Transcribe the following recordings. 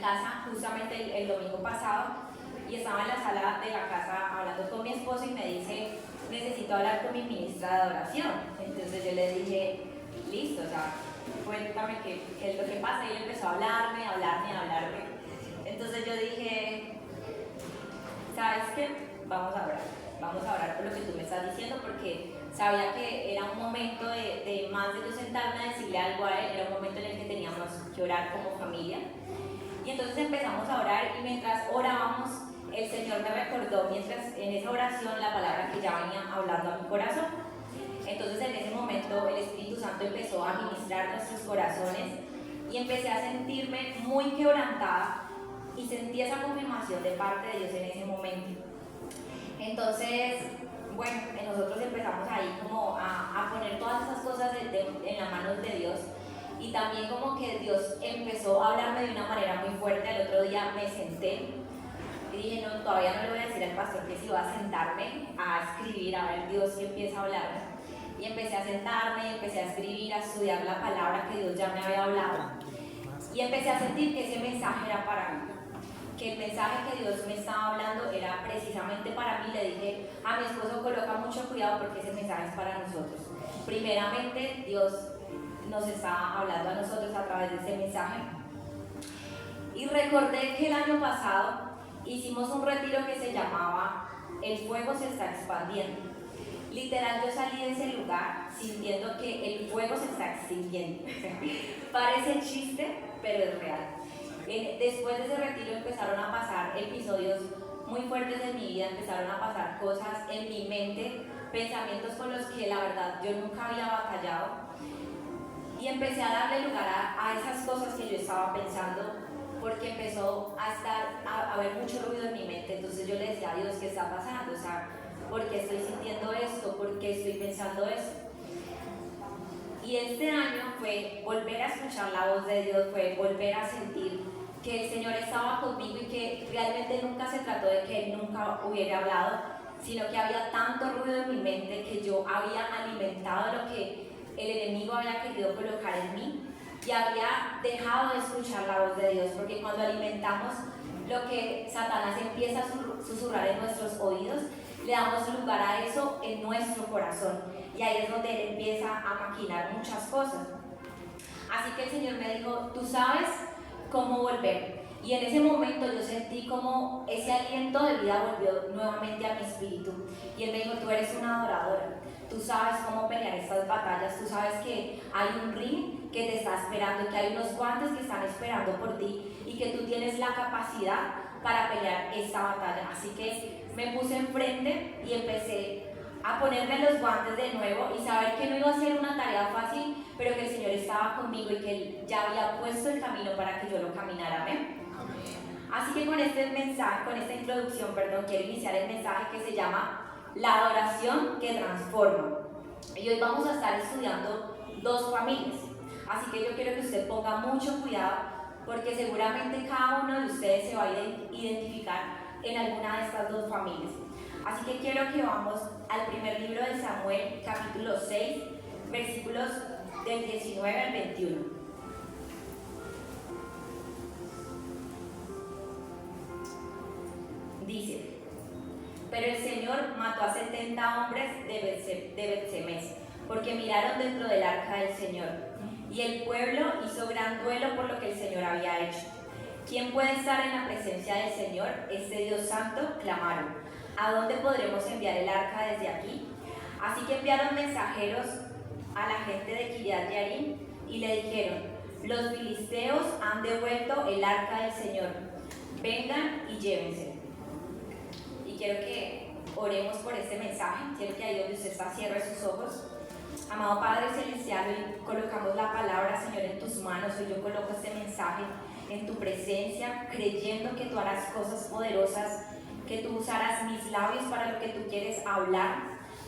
casa justamente el domingo pasado y estaba en la sala de la casa hablando con mi esposo y me dice, necesito hablar con mi ministra de adoración. Entonces yo le dije, listo, o sea, cuéntame qué es lo que pasa. Y él empezó a hablarme. Entonces yo dije, ¿sabes qué? Vamos a orar por lo que tú me estás diciendo, porque sabía que era un momento de más de yo sentarme a decirle algo a él, era un momento en el que teníamos que orar como familia. Y entonces empezamos a orar y mientras orábamos, el Señor me recordó mientras en esa oración la palabra que ya venía hablando a mi corazón. Entonces en ese momento el Espíritu Santo empezó a ministrar nuestros corazones y empecé a sentirme muy quebrantada y sentí esa confirmación de parte de Dios en ese momento. Entonces, bueno, nosotros empezamos ahí como a poner todas esas cosas en las manos de Dios. Y también como que Dios empezó a hablarme de una manera muy fuerte. Al otro día me senté y dije, no, todavía no le voy a decir al pastor que si iba a sentarme a escribir, a ver Dios que empieza a hablarme. Y empecé a sentarme, empecé a escribir, a estudiar la palabra que Dios ya me había hablado. Y empecé a sentir que ese mensaje era para mí, que el mensaje que Dios me estaba hablando era precisamente para mí. Le dije a mi esposo, coloca mucho cuidado porque ese mensaje es para nosotros. Primeramente, Dios nos está hablando a nosotros a través de ese mensaje. Y recordé que el año pasado hicimos un retiro que se llamaba El fuego se está expandiendo. Literal, yo salí de ese lugar sintiendo que el fuego se está extinguiendo. Parece chiste, pero es real. Después de ese retiro empezaron a pasar episodios muy fuertes en mi vida, empezaron a pasar cosas en mi mente, pensamientos con los que la verdad yo nunca había batallado. Y empecé a darle lugar a esas cosas que yo estaba pensando, porque empezó a haber mucho ruido en mi mente. Entonces yo le decía a Dios, ¿qué está pasando? O sea, ¿por qué estoy sintiendo esto? ¿Por qué estoy pensando esto? Y este año fue volver a escuchar la voz de Dios, fue volver a sentir que el Señor estaba conmigo y que realmente nunca se trató de que Él nunca hubiera hablado, sino que había tanto ruido en mi mente que yo había alimentado lo que el enemigo había querido colocar en mí y había dejado de escuchar la voz de Dios, porque cuando alimentamos lo que Satanás empieza a susurrar en nuestros oídos, le damos lugar a eso en nuestro corazón y ahí es donde Él empieza a maquinar muchas cosas. Así que el Señor me dijo, tú sabes cómo volver. Y en ese momento yo sentí como ese aliento de vida volvió nuevamente a mi espíritu. Y Él me dijo, tú eres una adoradora, tú sabes cómo pelear estas batallas, tú sabes que hay un ring que te está esperando, que hay unos guantes que están esperando por ti y que tú tienes la capacidad para pelear esta batalla. Así que me puse enfrente y empecé a ponerme los guantes de nuevo y saber que no iba a ser una tarea fácil, pero que el Señor estaba conmigo y que Él ya había puesto el camino para que yo lo caminara. Amén. Así que con este mensaje, con esta introducción, quiero iniciar el mensaje que se llama La adoración que transforma. Y hoy vamos a estar estudiando dos familias. Así que yo quiero que usted ponga mucho cuidado porque seguramente cada uno de ustedes se va a identificar en alguna de estas dos familias. Así que quiero que vamos al primer libro de Samuel, capítulo 6, versículos del 19 al 21. Dice, pero el Señor mató a 70 hombres de Bet-Semes, porque miraron dentro del arca del Señor. Y el pueblo hizo gran duelo por lo que el Señor había hecho. ¿Quién puede estar en la presencia del Señor, este Dios santo? Clamaron. ¿A dónde podremos enviar el arca desde aquí? Así que enviaron mensajeros a la gente de Kiriat Jearim y le dijeron, los filisteos han devuelto el arca del Señor, vengan y llévense. Y quiero que oremos por este mensaje. Quiero que ahí donde usted está cierre sus ojos. Amado Padre Celestial, hoy colocamos la palabra, Señor, en tus manos. Hoy yo coloco este mensaje en tu presencia, creyendo que tú harás cosas poderosas, que tú usarás mis labios para lo que tú quieres hablar,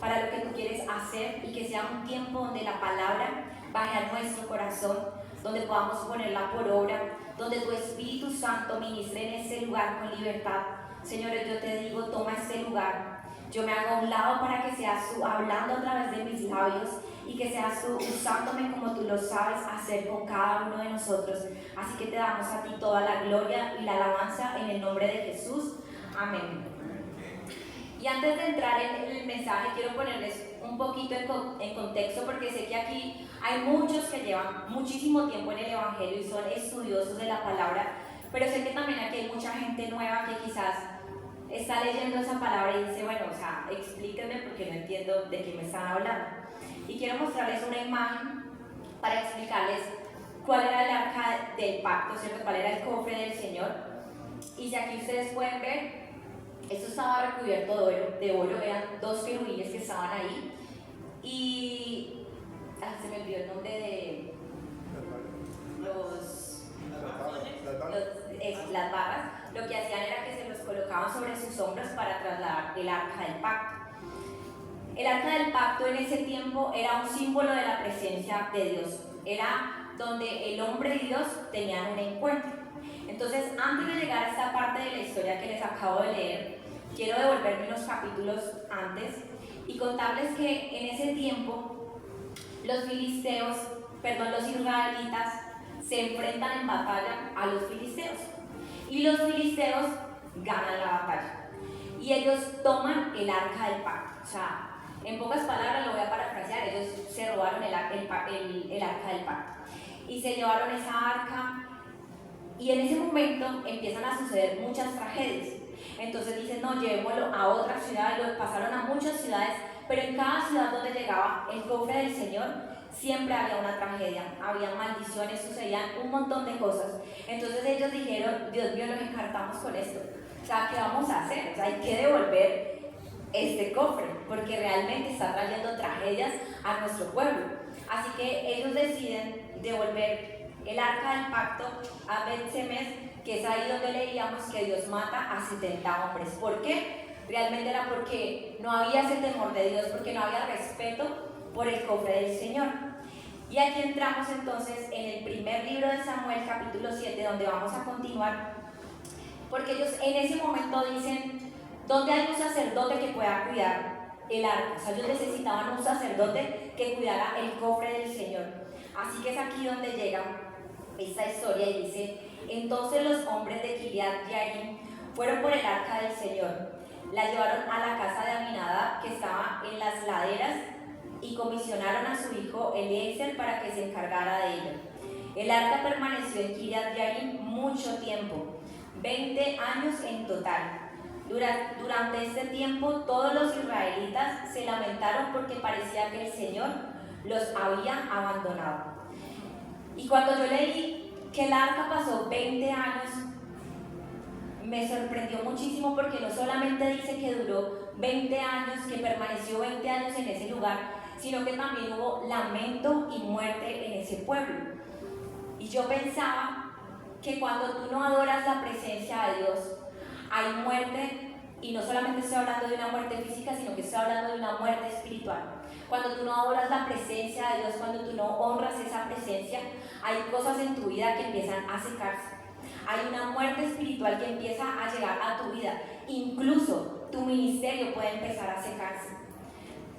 para lo que tú quieres hacer, y que sea un tiempo donde la palabra baje a nuestro corazón, donde podamos ponerla por obra, donde tu Espíritu Santo ministre en ese lugar con libertad. Señor, yo te digo, toma este lugar. Yo me hago a un lado para que seas tú hablando a través de mis labios y que seas tú usándome como tú lo sabes hacer con cada uno de nosotros. Así que te damos a ti toda la gloria y la alabanza en el nombre de Jesús. Amén. Y antes de entrar en el mensaje, quiero ponerles un poquito en contexto, porque sé que aquí hay muchos que llevan muchísimo tiempo en el Evangelio y son estudiosos de la palabra, pero sé que también aquí hay mucha gente nueva que quizás está leyendo esa palabra y dice, bueno, o sea, explíquenme porque no entiendo de qué me están hablando. Y quiero mostrarles una imagen para explicarles cuál era el arca del pacto, ¿cierto? Cuál era el cofre del Señor. Y si aquí ustedes pueden ver, esto estaba recubierto de oro, eran 2 querubines que estaban ahí. Y se me olvidó el nombre de las barras. Lo que hacían era que se los colocaban sobre sus hombros para trasladar el arca del pacto. El arca del pacto en ese tiempo era un símbolo de la presencia de Dios. Era donde el hombre y Dios tenían un encuentro. Entonces, antes de llegar a esta parte de la historia que les acabo de leer, quiero devolverme unos capítulos antes y contarles que en ese tiempo los israelitas se enfrentan en batalla a los filisteos y los filisteos ganan la batalla y ellos toman el arca del pacto. O sea, en pocas palabras, lo voy a parafrasear, ellos se robaron el arca del pacto y se llevaron esa arca, y en ese momento empiezan a suceder muchas tragedias. Entonces dicen, no, llevémoslo a otra ciudad, lo pasaron a muchas ciudades, pero en cada ciudad donde llegaba el cofre del Señor, siempre había una tragedia, había maldiciones, sucedían un montón de cosas. Entonces ellos dijeron, Dios mío, nos encartamos con esto. O sea, ¿qué vamos a hacer? O sea, hay que devolver este cofre, porque realmente está trayendo tragedias a nuestro pueblo. Así que ellos deciden devolver el arca del pacto a Bet-Semes, que es ahí donde leíamos que Dios mata a 70 hombres. ¿Por qué? Realmente era porque no había ese temor de Dios, porque no había respeto por el cofre del Señor. Y aquí entramos entonces en el primer libro de Samuel, capítulo 7, donde vamos a continuar, porque ellos en ese momento dicen, ¿dónde hay un sacerdote que pueda cuidar el arca? O sea, ellos necesitaban un sacerdote que cuidara el cofre del Señor. Así que es aquí donde llega esta historia y dice, entonces los hombres de Kiriat Jearim fueron por el arca del Señor, la llevaron a la casa de Aminadab, que estaba en las laderas, y comisionaron a su hijo Eliezer para que se encargara de ella. El arca permaneció en Kiriat Jearim mucho tiempo, 20 años en total. Durante este tiempo todos los israelitas se lamentaron porque parecía que el Señor los había abandonado. Y cuando yo leí que el arca pasó 20 años, me sorprendió muchísimo, porque no solamente dice que duró 20 años, que permaneció 20 años en ese lugar, sino que también hubo lamento y muerte en ese pueblo. Y yo pensaba que cuando tú no adoras la presencia de Dios, hay muerte, y no solamente estoy hablando de una muerte física, sino que estoy hablando de una muerte espiritual. Cuando tú no adoras la presencia de Dios, cuando tú no honras esa presencia, hay cosas en tu vida que empiezan a secarse. Hay una muerte espiritual que empieza a llegar a tu vida. Incluso tu ministerio puede empezar a secarse.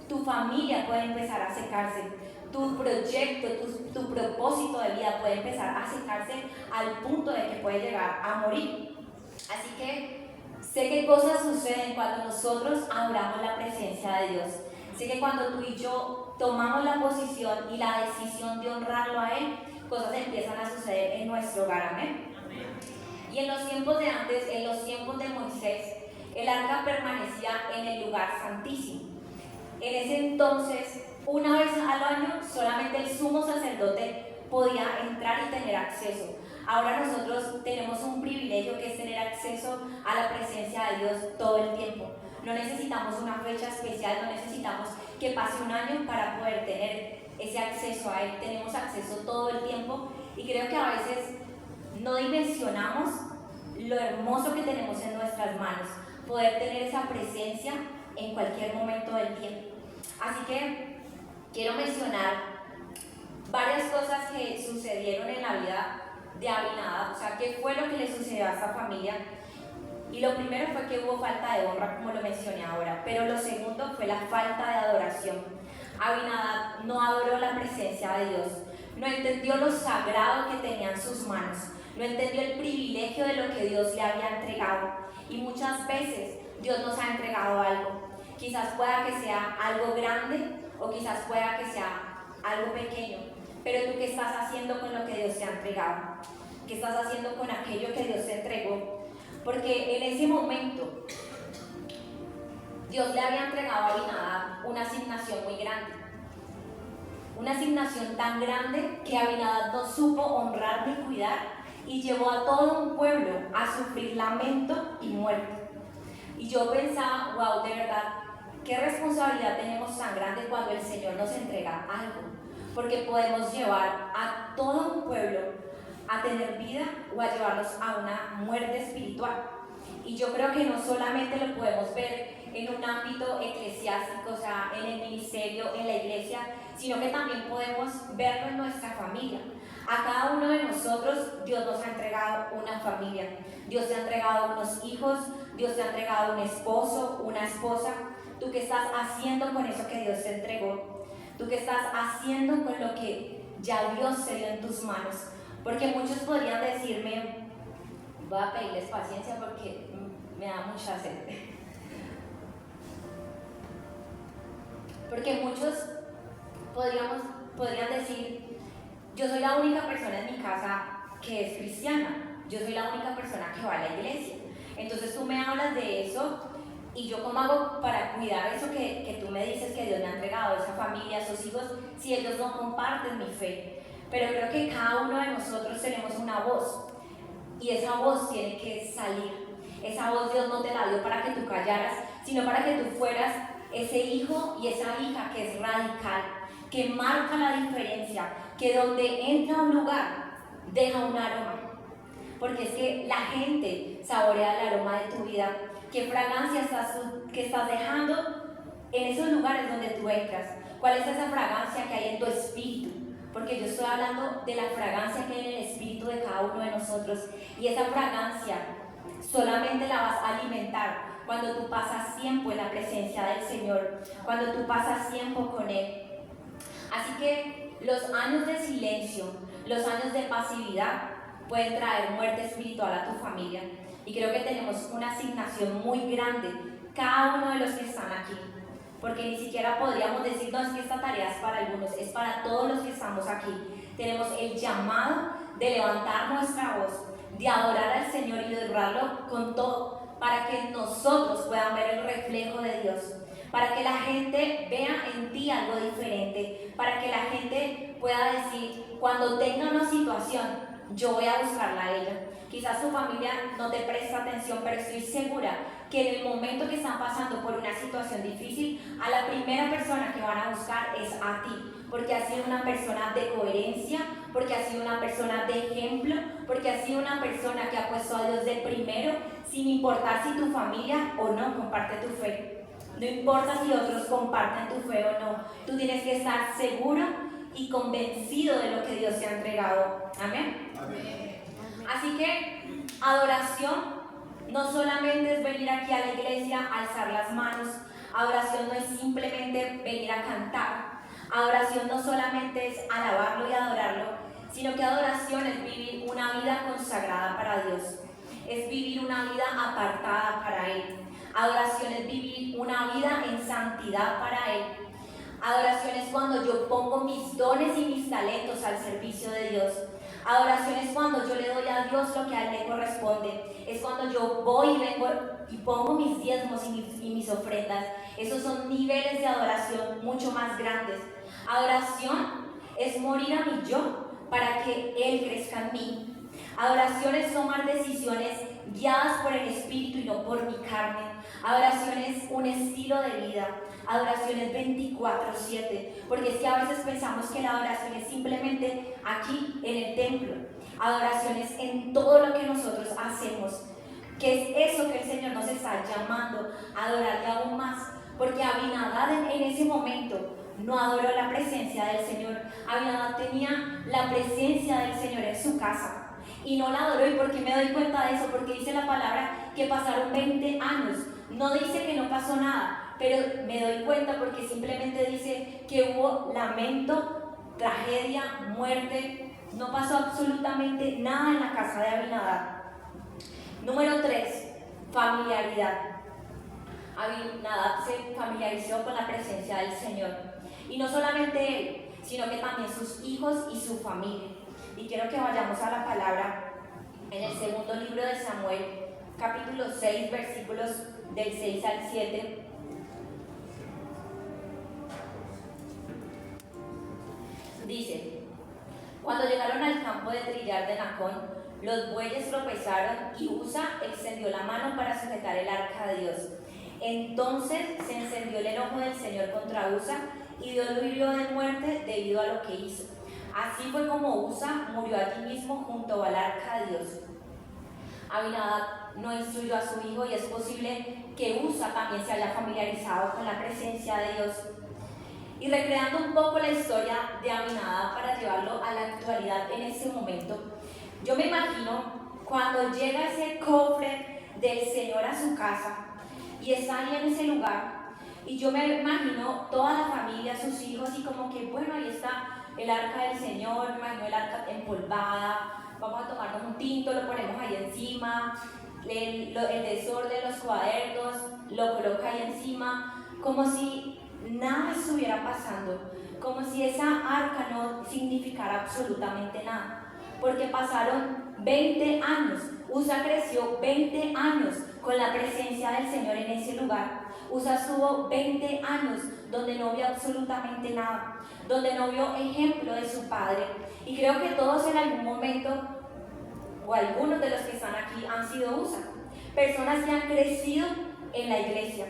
Tu familia puede empezar a secarse. Tu proyecto, tu propósito de vida puede empezar a secarse al punto de que puede llegar a morir. Así que sé que cosas suceden cuando nosotros adoramos la presencia de Dios. Sé que cuando tú y yo tomamos la posición y la decisión de honrarlo a Él, cosas empiezan a suceder en nuestro hogar. Amén. Y en los tiempos de antes, en los tiempos de Moisés, el arca permanecía en el lugar santísimo. En ese entonces, una vez al año, solamente el sumo sacerdote podía entrar y tener acceso. Ahora nosotros tenemos un privilegio, que es tener acceso a la presencia de Dios todo el tiempo. No necesitamos una fecha especial, no necesitamos que pase un año para poder tener ese acceso a Él. Tenemos acceso todo el tiempo, y creo que a veces no dimensionamos lo hermoso que tenemos en nuestras manos, poder tener esa presencia en cualquier momento del tiempo. Así que quiero mencionar varias cosas que sucedieron en la vida de Aminadab, o sea, qué fue lo que le sucedió a esta familia. Y lo primero fue que hubo falta de honra, como lo mencioné ahora, pero lo segundo fue la falta de adoración. Abinadab no adoró la presencia de Dios, no entendió lo sagrado que tenía en sus manos, no entendió el privilegio de lo que Dios le había entregado. Y muchas veces Dios nos ha entregado algo. Quizás pueda que sea algo grande o quizás pueda que sea algo pequeño. Pero tú, ¿qué estás haciendo con lo que Dios te ha entregado? ¿Qué estás haciendo con aquello que Dios te entregó? Porque en ese momento Dios le había entregado a Abinadab una asignación muy grande. Una asignación tan grande que Abinadab no supo honrar ni cuidar y llevó a todo un pueblo a sufrir lamento y muerte. Y yo pensaba, wow, de verdad, qué responsabilidad tenemos tan grande cuando el Señor nos entrega algo. Porque podemos llevar a todo un pueblo a tener vida o a llevarlos a una muerte espiritual. Y yo creo que no solamente lo podemos ver en un ámbito eclesiástico, o sea, en el ministerio, en la iglesia, sino que también podemos verlo en nuestra familia. A cada uno de nosotros Dios nos ha entregado una familia, Dios te ha entregado unos hijos, Dios te ha entregado un esposo, una esposa. ¿Tú qué estás haciendo con eso que Dios te entregó? ¿Tú qué estás haciendo con lo que ya Dios te dio en tus manos? Porque muchos podrían decirme, voy a pedirles paciencia porque me da mucha sed. Porque muchos podrían decir, yo soy la única persona en mi casa que es cristiana, yo soy la única persona que va a la iglesia. Entonces tú me hablas de eso y yo cómo hago para cuidar eso que tú me dices que Dios me ha entregado, esa familia, esos hijos, si ellos no comparten mi fe. Pero creo que cada uno de nosotros tenemos una voz y esa voz tiene que salir. Esa voz Dios no te la dio para que tú callaras, sino para que tú fueras ese hijo y esa hija que es radical, que marca la diferencia, que donde entra a un lugar deja un aroma. Porque es que la gente saborea el aroma de tu vida. ¿Qué fragancia estás dejando en esos lugares donde tú entras? ¿Cuál es esa fragancia que hay en tu espíritu? Porque yo estoy hablando de la fragancia que hay en el espíritu de cada uno de nosotros. Y esa fragancia solamente la vas a alimentar cuando tú pasas tiempo en la presencia del Señor, cuando tú pasas tiempo con Él. Así que los años de silencio, los años de pasividad pueden traer muerte espiritual a tu familia. Y creo que tenemos una asignación muy grande, cada uno de los que están aquí. Porque ni siquiera podríamos decir, no, es que esta tarea es para algunos, es para todos los que estamos aquí. Tenemos el llamado de levantar nuestra voz, de adorar al Señor y de honrarlo con todo, para que nosotros podamos ver el reflejo de Dios, para que la gente vea en ti algo diferente, para que la gente pueda decir, cuando tenga una situación, yo voy a buscarla a ella. Quizás tu familia no te presta atención, pero estoy segura que en el momento que están pasando por una situación difícil, a la primera persona que van a buscar es a ti, porque has sido una persona de coherencia, porque has sido una persona de ejemplo, porque has sido una persona que ha puesto a Dios de primero, sin importar si tu familia o no comparte tu fe. No importa si otros comparten tu fe o no, tú tienes que estar seguro y convencido de lo que Dios te ha entregado. Amén. Amén. Así que adoración no solamente es venir aquí a la iglesia, alzar las manos. Adoración no es simplemente venir a cantar. Adoración no solamente es alabarlo y adorarlo, sino que adoración es vivir una vida consagrada para Dios. Es vivir una vida apartada para Él. Adoración es vivir una vida en santidad para Él. Adoración es cuando yo pongo mis dones y mis talentos al servicio de Dios. Adoración es cuando yo le doy a Dios lo que a Él le corresponde. Es cuando yo voy y vengo y pongo mis diezmos y mis ofrendas. Esos son niveles de adoración mucho más grandes. Adoración es morir a mi yo para que Él crezca en mí. Adoración es tomar decisiones guiadas por el Espíritu y no por mi carne. Adoración es un estilo de vida. Adoración es 24/7, porque es que a veces pensamos que la adoración es simplemente aquí en el templo. Adoración es en todo lo que nosotros hacemos, que es eso que el Señor nos está llamando a adorarle aún más, porque Abinadab en ese momento no adoró la presencia del Señor. Abinadab tenía la presencia del Señor en su casa y no la adoró. ¿Y por qué me doy cuenta de eso? Porque dice la palabra que pasaron 20 años. No dice que no pasó nada, pero me doy cuenta porque simplemente dice que hubo lamento, tragedia, muerte, no pasó absolutamente nada en la casa de Abinadab. Número 3, familiaridad. Abinadab se familiarizó con la presencia del Señor, y no solamente él, sino que también sus hijos y su familia. Y quiero que vayamos a la palabra en el segundo libro de Samuel, capítulo 6, versículos del 6 al 7. Dice: cuando llegaron al campo de trillar de Nacón, los bueyes tropezaron y Usa extendió la mano para sujetar el arca de Dios. Entonces se encendió el enojo del Señor contra Usa y Dios lo hirió de muerte debido a lo que hizo. Así fue como Usa murió allí mismo junto al arca de Dios. Abinadab no instruyó a su hijo, y es posible que Usa también se haya familiarizado con la presencia de Dios. Y recreando un poco la historia de Abinadab para llevarlo a la actualidad en este momento, yo me imagino cuando llega ese cofre del Señor a su casa y está ahí en ese lugar, y yo me imagino toda la familia, sus hijos, y como que bueno, ahí está el arca del Señor, me imagino el arca empolvada, vamos a tomarnos un tinto, lo ponemos ahí encima, el desorden, los cuadernos, lo coloca ahí encima, como si nada estuviera pasando, como si esa arca no significara absolutamente nada, porque pasaron 20 años, Usa creció 20 años con la presencia del Señor en ese lugar. Usa estuvo 20 años donde no vio absolutamente nada, donde no vio ejemplo de su padre, y creo que todos en algún momento, o algunos de los que están aquí, han sido Usa, personas que han crecido en la iglesia,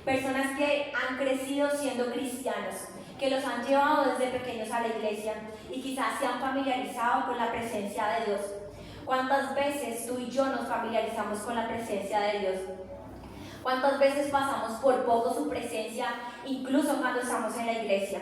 personas que han crecido siendo cristianos, que los han llevado desde pequeños a la iglesia y quizás se han familiarizado con la presencia de Dios. ¿Cuántas veces tú y yo nos familiarizamos con la presencia de Dios? ¿Cuántas veces pasamos por poco su presencia, incluso cuando estamos en la iglesia?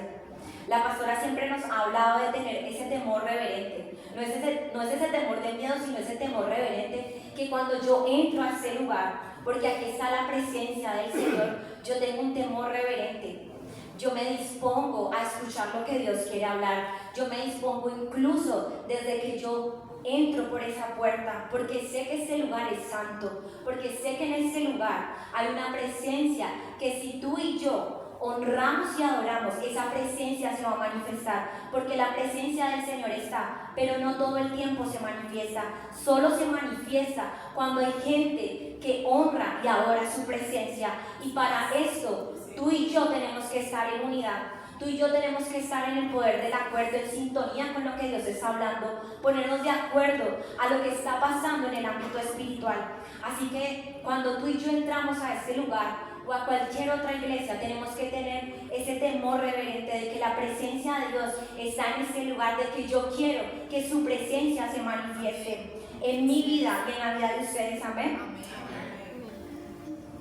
La pastora siempre nos ha hablado de tener ese temor reverente. No es ese temor de miedo, sino ese temor reverente, que cuando yo entro a ese lugar, porque aquí está la presencia del Señor, yo tengo un temor reverente. Yo me dispongo a escuchar lo que Dios quiere hablar. Yo me dispongo incluso desde que yo entro por esa puerta, porque sé que ese lugar es santo, porque sé que en ese lugar hay una presencia que si tú y yo honramos y adoramos, esa presencia se va a manifestar, porque la presencia del Señor está, pero no todo el tiempo se manifiesta, solo se manifiesta cuando hay gente que honra y adora su presencia, y para esto tú y yo tenemos que estar en unidad. Tú y yo tenemos que estar en el poder del acuerdo, en sintonía con lo que Dios está hablando, ponernos de acuerdo a lo que está pasando en el ámbito espiritual. Así que cuando tú y yo entramos a este lugar o a cualquier otra iglesia, tenemos que tener ese temor reverente de que la presencia de Dios está en este lugar, de que yo quiero que su presencia se manifieste en mi vida y en la vida de ustedes. Amén.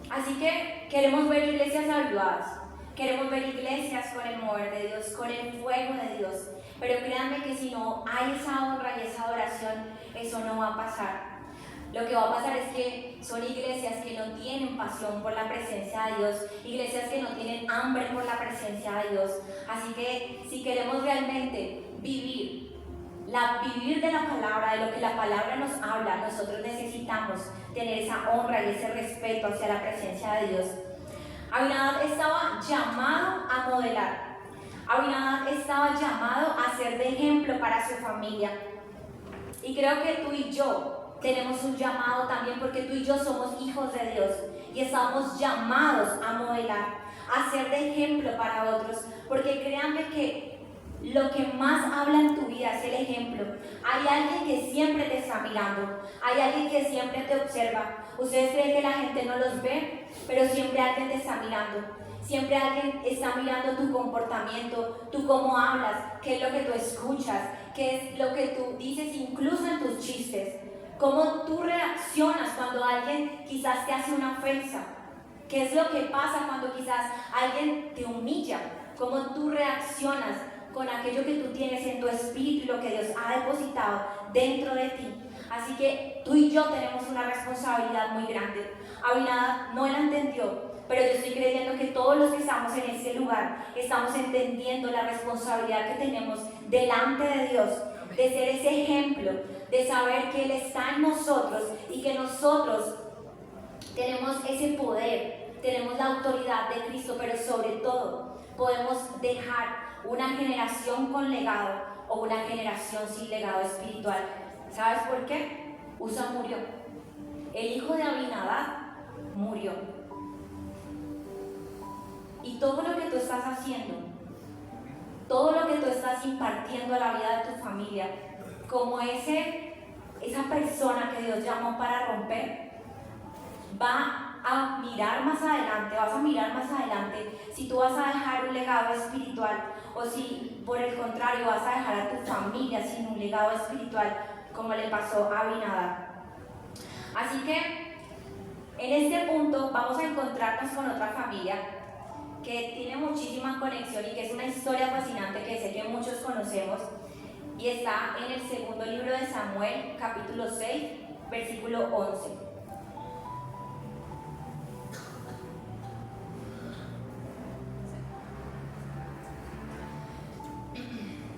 Así que queremos ver iglesias avivadas. Queremos ver iglesias con el mover de Dios, con el fuego de Dios. Pero créanme que si no hay esa honra y esa adoración, eso no va a pasar. Lo que va a pasar es que son iglesias que no tienen pasión por la presencia de Dios, iglesias que no tienen hambre por la presencia de Dios. Así que si queremos realmente vivir de la palabra, de lo que la palabra nos habla, nosotros necesitamos tener esa honra y ese respeto hacia la presencia de Dios. Abinadab estaba llamado a modelar. Abinadab estaba llamado a ser de ejemplo para su familia. Y creo que tú y yo tenemos un llamado también, porque tú y yo somos hijos de Dios y estamos llamados a modelar, a ser de ejemplo para otros. Porque créanme que lo que más habla en tu vida es el ejemplo. Hay alguien que siempre te está mirando, hay alguien que siempre te observa. Ustedes creen que la gente no los ve, pero siempre alguien te está mirando. Siempre alguien está mirando tu comportamiento, tú cómo hablas, qué es lo que tú escuchas, qué es lo que tú dices, incluso en tus chistes. Cómo tú reaccionas cuando alguien quizás te hace una ofensa. ¿Qué es lo que pasa cuando quizás alguien te humilla? Cómo tú reaccionas con aquello que tú tienes en tu espíritu y lo que Dios ha depositado dentro de ti. Así que tú y yo tenemos una responsabilidad muy grande. Abinadab no la entendió, pero yo estoy creyendo que todos los que estamos en este lugar estamos entendiendo la responsabilidad que tenemos delante de Dios, de ser ese ejemplo, de saber que Él está en nosotros y que nosotros tenemos ese poder, tenemos la autoridad de Cristo, pero sobre todo podemos dejar una generación con legado o una generación sin legado espiritual. ¿Sabes por qué? Usa murió. El hijo de Abinadab murió. Y todo lo que tú estás haciendo, todo lo que tú estás impartiendo a la vida de tu familia, como esa persona que Dios llamó para romper, va a mirar más adelante, vas a mirar más adelante si tú vas a dejar un legado espiritual o si por el contrario vas a dejar a tu familia sin un legado espiritual, como le pasó a Abinadab. Así que en este punto vamos a encontrarnos con otra familia que tiene muchísima conexión y que es una historia fascinante que sé que muchos conocemos, y está en el segundo libro de Samuel, capítulo 6, versículo 11.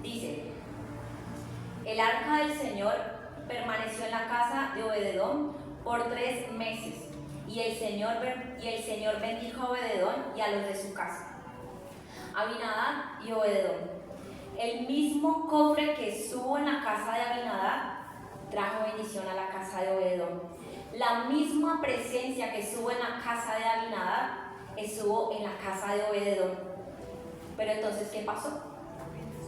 Dice: el arca del Señor permaneció en la casa de Obededón por 3 meses, y el Señor bendijo a Obededón y a los de su casa. Abinadab y Obededón. El mismo cofre que estuvo en la casa de Abinadab trajo bendición a la casa de Obededón. La misma presencia que estuvo en la casa de Abinadab estuvo en la casa de Obededón. Pero entonces, ¿qué pasó?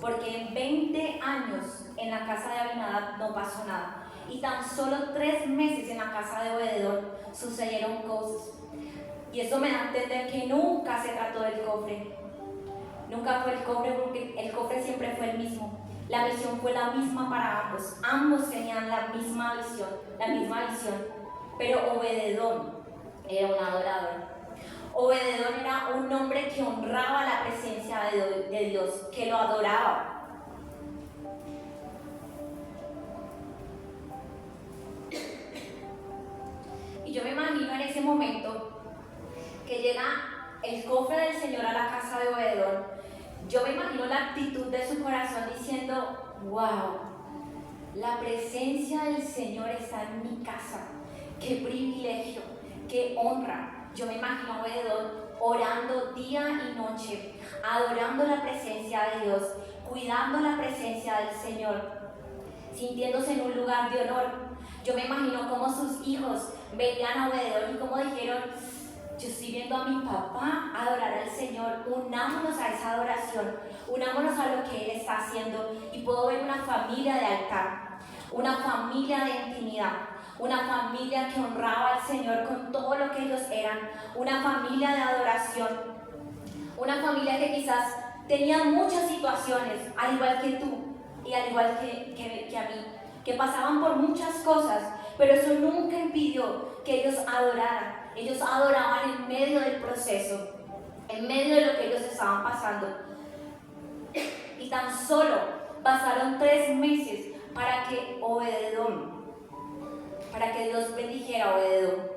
Porque en 20 años en la casa de Abinadab no pasó nada. Y tan solo 3 meses en la casa de Obededón sucedieron cosas. Y eso me da a entender que nunca se trató del cofre. Nunca fue el cofre, porque el cofre siempre fue el mismo. La misión fue la misma para ambos. Ambos tenían la misma visión. Pero Obededón era un adorador. Obededón era un hombre que honraba la presencia de Dios, que lo adoraba. Y yo me imagino en ese momento que llega el cofre del Señor a la casa de Obededón. Yo me imagino la actitud de su corazón diciendo: wow, la presencia del Señor está en mi casa. Qué privilegio, qué honra. Yo me imagino a Obededón orando día y noche, adorando la presencia de Dios, cuidando la presencia del Señor, sintiéndose en un lugar de honor. Yo me imagino cómo sus hijos veían a Obededón y cómo dijeron: yo estoy viendo a mi papá adorar al Señor, unámonos a esa adoración, unámonos a lo que Él está haciendo. Y puedo ver una familia de altar, una familia de intimidad, una familia que honraba al Señor con todo lo que ellos eran, una familia de adoración, una familia que quizás tenía muchas situaciones, al igual que tú y al igual que a mí, que pasaban por muchas cosas, pero eso nunca impidió que ellos adoraran. Ellos adoraban en medio del proceso, en medio de lo que ellos estaban pasando. Y tan solo pasaron 3 meses para que Dios bendijera a Obededón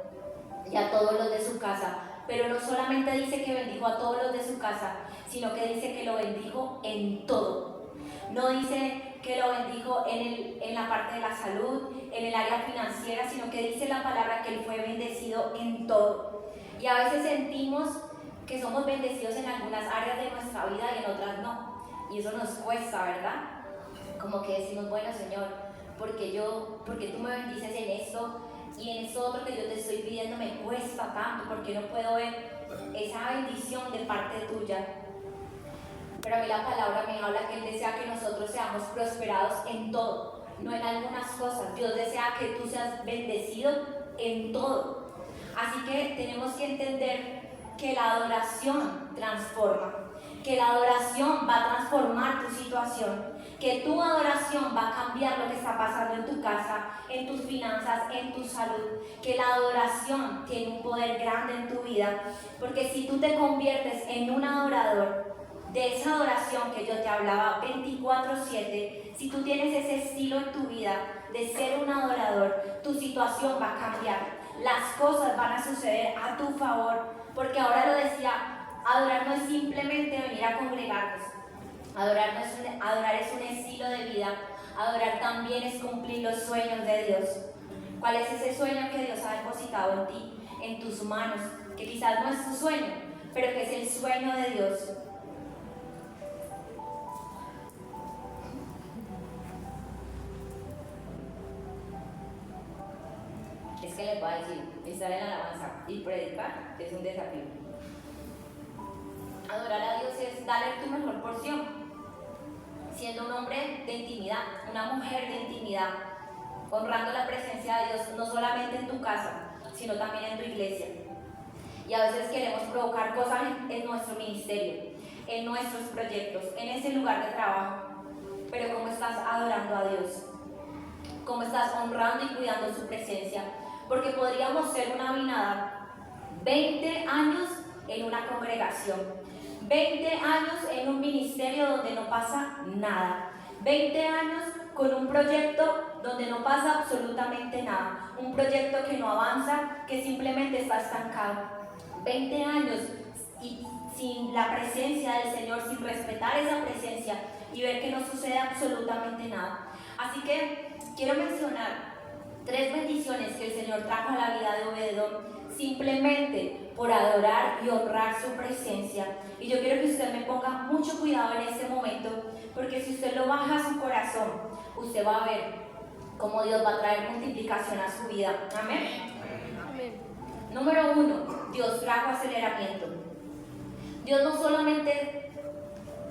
y a todos los de su casa. Pero no solamente dice que bendijo a todos los de su casa, sino que dice que lo bendijo en todo. No dice que lo bendijo en la parte de la salud, en el área financiera, sino que dice la palabra que Él fue bendecido en todo. Y a veces sentimos que somos bendecidos en algunas áreas de nuestra vida y en otras no. Y eso nos cuesta, ¿verdad? Como que decimos: bueno, Señor, ¿por qué tú me bendices en esto? Y en eso otro que yo te estoy pidiendo me cuesta tanto, porque no puedo ver esa bendición de parte tuya. Pero a mí la palabra me habla que Él desea que nosotros seamos prosperados en todo, no en algunas cosas. Dios desea que tú seas bendecido en todo. Así que tenemos que entender que la adoración transforma, que la adoración va a transformar tu situación, que tu adoración va a cambiar lo que está pasando en tu casa, en tus finanzas, en tu salud, que la adoración tiene un poder grande en tu vida, porque si tú te conviertes en un adorador, de esa adoración que yo te hablaba 24/7, si tú tienes ese estilo en tu vida de ser un adorador, tu situación va a cambiar, las cosas van a suceder a tu favor, porque ahora lo decía, adorar no es simplemente venir a congregarnos, adorar es un estilo de vida, adorar también es cumplir los sueños de Dios. ¿Cuál es ese sueño que Dios ha depositado en ti, en tus manos? Que quizás no es tu sueño, pero que es el sueño de Dios. Es que les voy a decir, estar en la alabanza y predicar es un desafío. Adorar a Dios es darle tu mejor porción, siendo un hombre de intimidad, una mujer de intimidad, honrando la presencia de Dios no solamente en tu casa, sino también en tu iglesia. Y a veces queremos provocar cosas en nuestro ministerio, en nuestros proyectos, en ese lugar de trabajo. Pero ¿cómo estás adorando a Dios? ¿Cómo estás honrando y cuidando su presencia? Porque podríamos ser una vinada, 20 años en una congregación, 20 años en un ministerio donde no pasa nada, 20 años con un proyecto donde no pasa absolutamente nada, un proyecto que no avanza, que simplemente está estancado, 20 años y sin la presencia del Señor, sin respetar esa presencia y ver que no sucede absolutamente nada. Así que quiero mencionar 3 bendiciones que el Señor trajo a la vida de Obededón simplemente por adorar y honrar su presencia. Y yo quiero que usted me ponga mucho cuidado en este momento, porque si usted lo baja a su corazón, usted va a ver cómo Dios va a traer multiplicación a su vida. Amén. Amén. Número 1, Dios trajo aceleramiento. Dios no solamente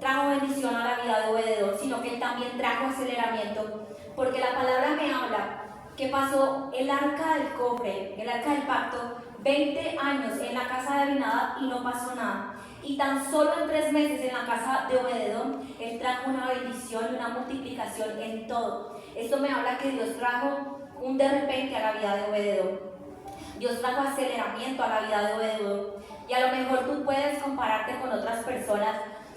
trajo bendición a la vida de Obededón, sino que Él también trajo aceleramiento, porque la palabra me habla que pasó el arca del cofre, el arca del pacto, 20 años en la casa de Abinadab y no pasó nada. Y tan solo en 3 meses en la casa de Obededón, Él trajo una bendición y una multiplicación en todo. Esto me habla que Dios trajo un de repente a la vida de Obededón. Dios trajo aceleramiento a la vida de Obededón. Y a lo mejor tú puedes compararte con otras personas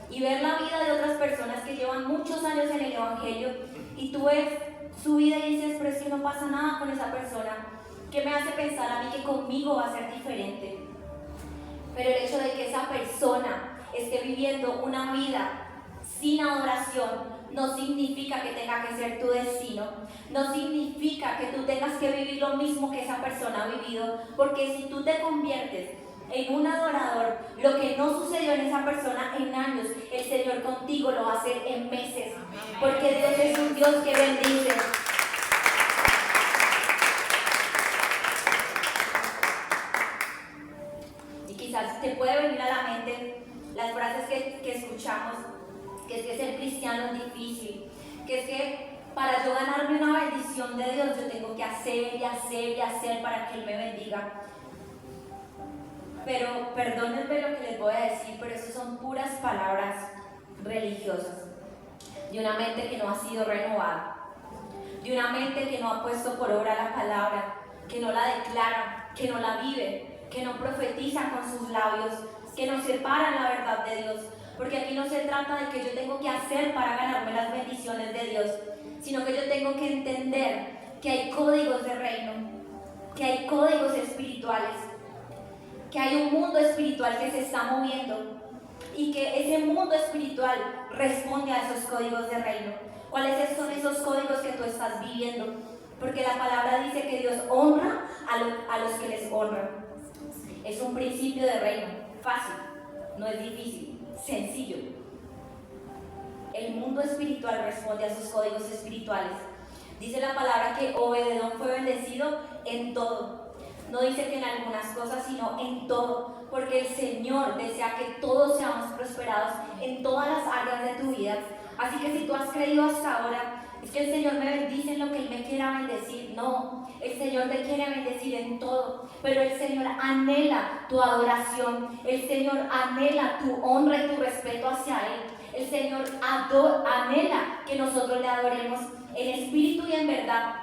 y ver la vida de otras personas que llevan muchos años en el Evangelio y tú ves su vida y dices, pero es que no pasa nada con esa persona. ¿Qué me hace pensar a mí que conmigo va a ser diferente? Pero el hecho de que esa persona esté viviendo una vida sin adoración no significa que tenga que ser tu destino, no significa que tú tengas que vivir lo mismo que esa persona ha vivido, porque si tú te conviertes en un adorador, lo que no sucedió en esa persona en años, el Señor contigo lo va a hacer en meses, porque Dios es un Dios que bendice. Y quizás te puede venir a la mente las frases que escuchamos, que es que ser cristiano es difícil, que es que para yo ganarme una bendición de Dios yo tengo que hacer y hacer y hacer para que Él me bendiga. Pero perdónenme lo que les voy a decir, pero eso son puras palabras religiosas, de una mente que no ha sido renovada, de una mente que no ha puesto por obra la palabra, que no la declara, que no la vive, que no profetiza con sus labios, que no separan la verdad de Dios. Porque aquí no se trata de que yo tengo que hacer para ganarme las bendiciones de Dios, sino que yo tengo que entender que hay códigos de reino, que hay códigos espirituales, que hay un mundo espiritual que se está moviendo y que ese mundo espiritual responde a esos códigos de reino. ¿Cuáles son esos códigos que tú estás viviendo? Porque la palabra dice que Dios honra a los que les honran. Es un principio de reino, fácil, no es difícil, sencillo. El mundo espiritual responde a esos códigos espirituales. Dice la palabra que Obededón fue bendecido en todo. No dice que en algunas cosas, sino en todo, porque el Señor desea que todos seamos prosperados en todas las áreas de tu vida. Así que si tú has creído hasta ahora, es que el Señor me bendice en lo que Él me quiera bendecir. No, el Señor te quiere bendecir en todo, pero el Señor anhela tu adoración, el Señor anhela tu honra y tu respeto hacia Él. El Señor anhela que nosotros le adoremos en espíritu y en verdad,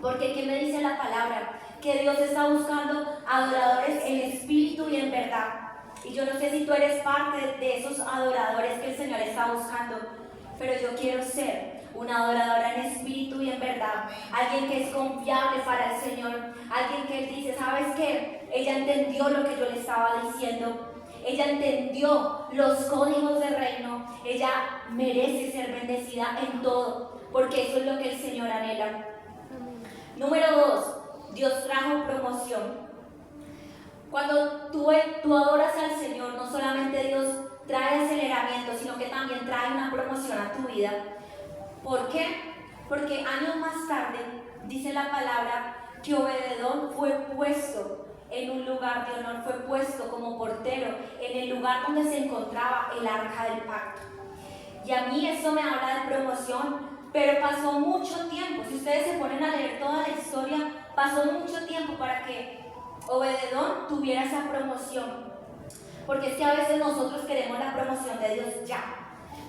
porque ¿qué me dice la palabra? Que Dios está buscando adoradores en espíritu y en verdad. Y yo no sé si tú eres parte de esos adoradores que el Señor está buscando, pero yo quiero ser una adoradora en espíritu y en verdad, alguien que es confiable para el Señor, alguien que Él dice, ¿sabes ella entendió lo que yo le estaba diciendo. Ella entendió los códigos del reino. Ella merece ser bendecida en todo, porque eso es lo que el Señor anhela. Número 2, Dios trajo promoción. Cuando tú adoras al Señor, no solamente Dios trae aceleramiento, sino que también trae una promoción a tu vida. ¿Por qué? Porque años más tarde, dice la palabra, que Obededón fue puesto en un lugar de honor, fue puesto como portero en el lugar donde se encontraba el arca del pacto. Y a mí eso me habla de promoción, pero pasó mucho tiempo. Si ustedes se ponen a leer toda la historia, pasó mucho tiempo para que Obededón tuviera esa promoción. Porque es que a veces nosotros queremos la promoción de Dios ya,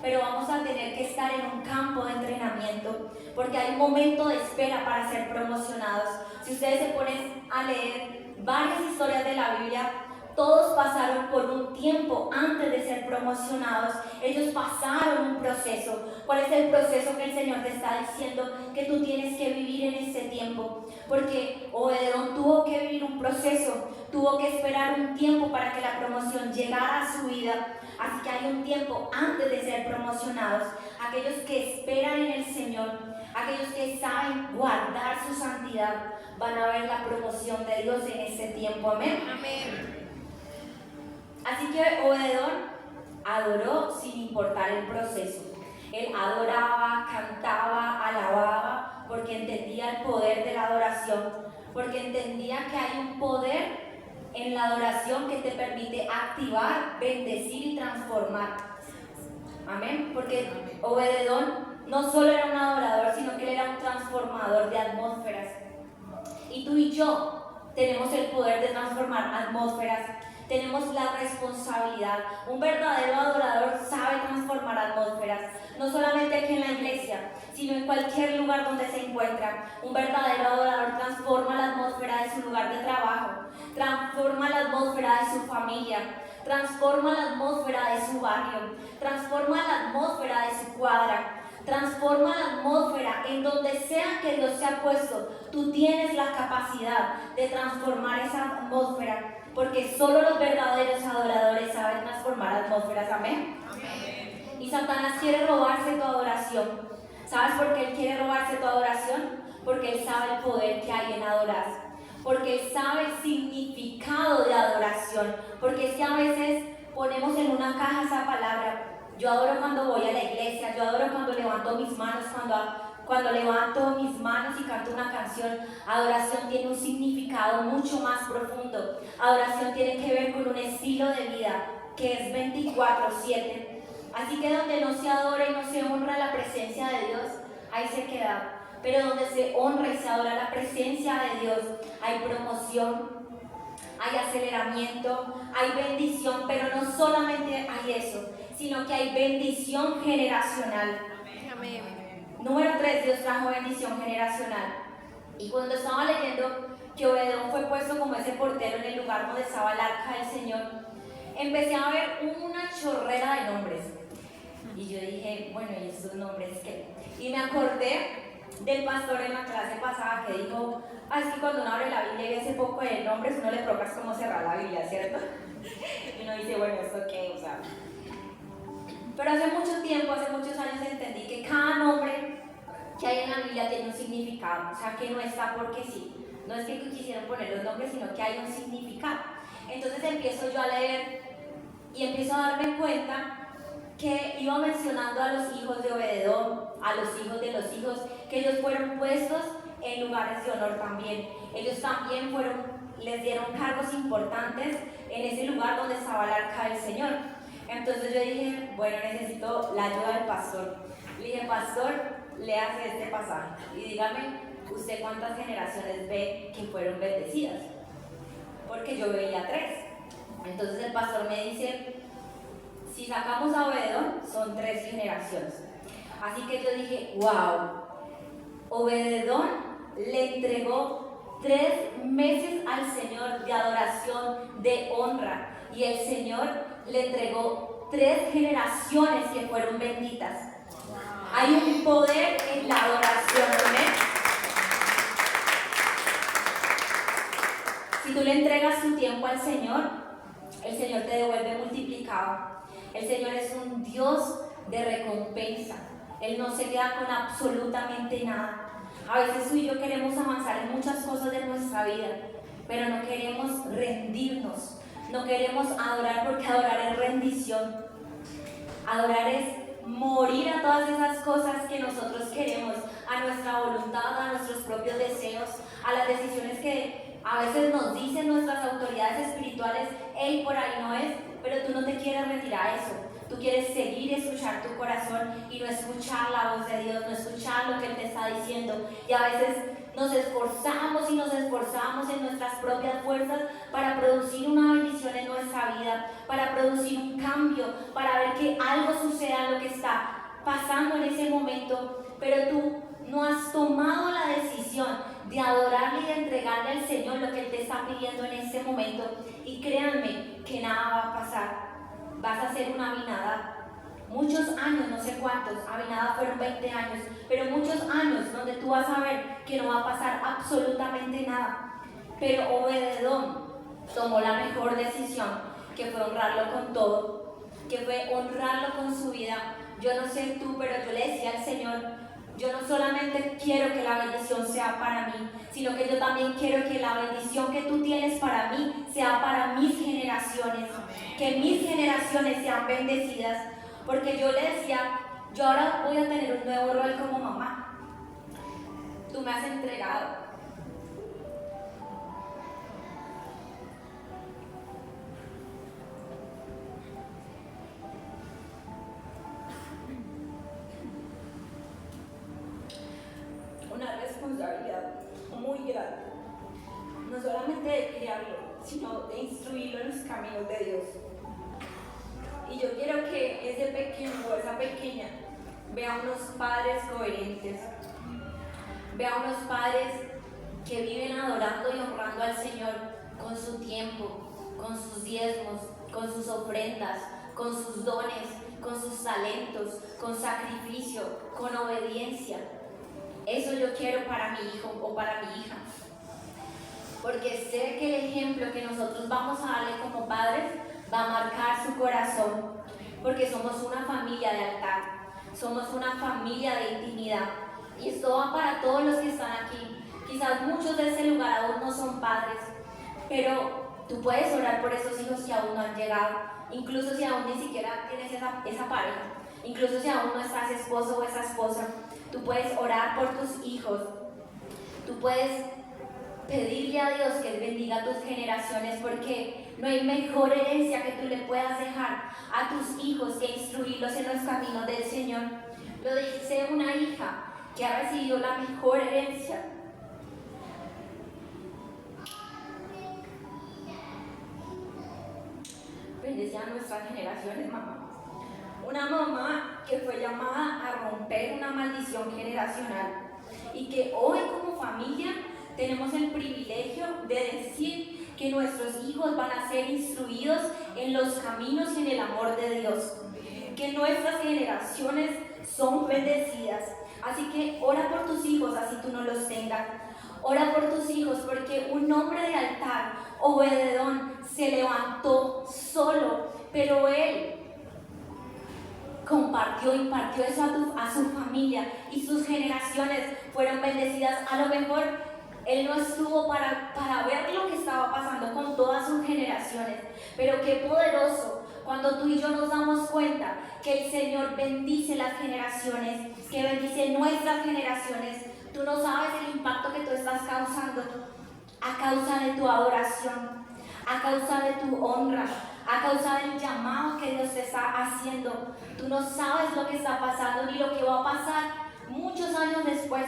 pero vamos a tener que estar en un campo de entrenamiento, porque hay un momento de espera para ser promocionados. Si ustedes se ponen a leer varias historias de la Biblia, todos pasaron por un tiempo antes de ser promocionados. Ellos pasaron un proceso. ¿Cuál es el proceso que el Señor te está diciendo que tú tienes que vivir en este tiempo? Porque Obededón tuvo que vivir un proceso, tuvo que esperar un tiempo para que la promoción llegara a su vida. Así que hay un tiempo antes de ser promocionados. Aquellos que esperan en el Señor, aquellos que saben guardar su santidad, van a ver la promoción de Dios en este tiempo. Amén. Amén. Así que Obededón adoró sin importar el proceso. Él adoraba, cantaba, alababa, porque entendía el poder de la adoración, porque entendía que hay un poder en la adoración que te permite activar, bendecir y transformar. Amén. Porque Obededón no solo era un adorador, sino que él era un transformador de atmósferas. Y tú y yo tenemos el poder de transformar atmósferas. Tenemos la responsabilidad. Un verdadero adorador sabe transformar atmósferas, no solamente aquí en la iglesia, sino en cualquier lugar donde se encuentra. Un verdadero adorador transforma la atmósfera de su lugar de trabajo, transforma la atmósfera de su familia, transforma la atmósfera de su barrio, transforma la atmósfera de su cuadra, transforma la atmósfera en donde sea que Dios se ha puesto. Tú tienes la capacidad de transformar esa atmósfera, porque solo los verdaderos adoradores saben transformar atmósferas. Amén. Amén. Y Satanás quiere robarse tu adoración. ¿Sabes por qué él quiere robarse tu adoración? Porque él sabe el poder que hay en adorar. Porque él sabe el significado de adoración. Porque es que a veces ponemos en una caja esa palabra. Yo adoro cuando voy a la iglesia, yo adoro cuando levanto mis manos, cuando levanto mis manos y canto una canción. Adoración tiene un significado mucho más profundo. Adoración tiene que ver con un estilo de vida que es 24/7. Así que donde no se adora y no se honra la presencia de Dios, ahí se queda. Pero donde se honra y se adora la presencia de Dios, hay promoción, hay aceleramiento, hay bendición, pero no solamente hay eso, sino que hay bendición generacional. Amén. Número 3, Dios trajo bendición generacional. Y cuando estaba leyendo que Obededón fue puesto como ese portero en el lugar donde estaba el arca del Señor, empecé a ver una chorrera de nombres. Y yo dije, bueno, ¿y estos nombres qué? Y me acordé del pastor en la clase pasada que dijo, es que cuando uno abre la Biblia y ve ese poco de nombres, uno le provoca cómo cerrar la Biblia, ¿cierto? Y uno dice, bueno, ¿esto qué? O sea, pero hace mucho tiempo, hace muchos años entendí que cada nombre que hay en la Biblia tiene un significado. O sea, que no está porque sí. No es que quisieran poner los nombres, sino que hay un significado. Entonces empiezo yo a leer y empiezo a darme cuenta que iba mencionando a los hijos de Obededón, a los hijos de los hijos, que ellos fueron puestos en lugares de honor también. Ellos también les dieron cargos importantes en ese lugar donde estaba el arca del Señor. Entonces yo dije, bueno, necesito la ayuda del pastor. Le dije, pastor, léase este pasaje y dígame usted cuántas generaciones ve que fueron bendecidas. Porque yo veía 3. Entonces el pastor me dice, si sacamos a Obededón, son 3 generaciones. Así que yo dije, wow, Obededón le entregó 3 meses al Señor de adoración, de honra. Y el Señor le entregó 3 generaciones que fueron benditas. Hay un poder en la adoración, ¿no? Si tú le entregas tu tiempo al Señor, el Señor te devuelve multiplicado. El Señor es un Dios de recompensa. Él no se queda con absolutamente nada. A veces tú y yo queremos avanzar en muchas cosas de nuestra vida, pero no queremos rendirnos, no queremos adorar, porque adorar es rendición. Adorar es morir a todas esas cosas que nosotros queremos, a nuestra voluntad, a nuestros propios deseos, a las decisiones que a veces nos dicen nuestras autoridades espirituales: hey, por ahí no es, pero tú no te quieres retirar a eso. Tú quieres seguir escuchar tu corazón y no escuchar la voz de Dios, no escuchar lo que Él te está diciendo. Y a veces nos esforzamos y nos esforzamos en nuestras propias fuerzas para producir una bendición en nuestra vida, para producir un cambio, para ver que algo suceda en lo que está pasando en ese momento. Pero tú no has tomado la decisión de adorarle y de entregarle al Señor lo que Él te está pidiendo en ese momento. Y créanme que nada va a pasar. Vas a hacer una Abinadab. Muchos años, no sé cuántos, Abinadab fueron 20 años, pero muchos años donde tú vas a ver que no va a pasar absolutamente nada. Pero Obed-Edom tomó la mejor decisión, que fue honrarlo con todo, que fue honrarlo con su vida. Yo no sé tú, pero yo le decía al Señor: yo no solamente quiero que la bendición sea para mí, sino que yo también quiero que la bendición que tú tienes para mí sea para mis generaciones. Que mis generaciones sean bendecidas. Porque yo le decía: yo ahora voy a tener un nuevo rol como mamá. Tú me has entregado. Una responsabilidad muy grande. No solamente de criarlo, sino de instruirlo en los caminos de Dios. Y yo quiero que ese pequeño o esa pequeña vea unos padres coherentes, vea unos padres que viven adorando y honrando al Señor con su tiempo, con sus diezmos, con sus ofrendas, con sus dones, con sus talentos, con sacrificio, con obediencia. Eso yo quiero para mi hijo o para mi hija. Porque sé que el ejemplo que nosotros vamos a darle como padres va a marcar su corazón. Porque somos una familia de altar, somos una familia de intimidad. Y esto va para todos los que están aquí. Quizás muchos de ese lugar aún no son padres, pero tú puedes orar por esos hijos que aún no han llegado. Incluso si aún ni siquiera tienes esa pareja, incluso si aún no estás esposo o esa esposa, tú puedes orar por tus hijos. Tú puedes pedirle a Dios que Él bendiga tus generaciones, porque no hay mejor herencia que tú le puedas dejar a tus hijos que instruirlos en los caminos del Señor. Lo dice una hija que ha recibido la mejor herencia. Bendice a nuestras generaciones, mamá. Una mamá que fue llamada a romper una maldición generacional y que hoy como familia tenemos el privilegio de decir que nuestros hijos van a ser instruidos en los caminos y en el amor de Dios, que nuestras generaciones son bendecidas. Así que ora por tus hijos, así tú no los tengas. Ora por tus hijos, porque un hombre de altar, Obed-Edom, se levantó solo, pero él compartió, impartió eso a su familia, y sus generaciones fueron bendecidas. A lo mejor él no estuvo para ver lo que estaba pasando con todas sus generaciones, pero qué poderoso cuando tú y yo nos damos cuenta que el Señor bendice las generaciones, que bendice nuestras generaciones. Tú no sabes el impacto que tú estás causando a causa de tu adoración, a causa de tu honra, a causa del llamado que Dios te está haciendo. Tú no sabes lo que está pasando ni lo que va a pasar muchos años después.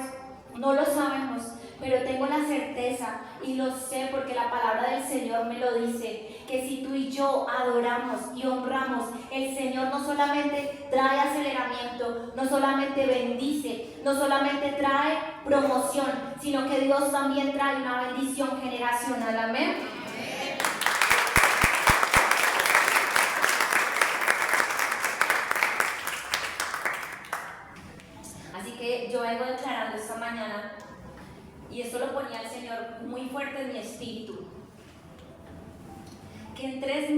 No lo sabemos, pero tengo la certeza y lo sé porque la palabra del Señor me lo dice, que si tú y yo adoramos y honramos, el Señor no solamente trae aceleramiento, no solamente bendice, no solamente trae promoción, sino que Dios también trae una bendición generacional. Amén. Así que yo vengo declarando esta mañana, y esto lo ponía el Señor muy fuerte en mi espíritu, que en 3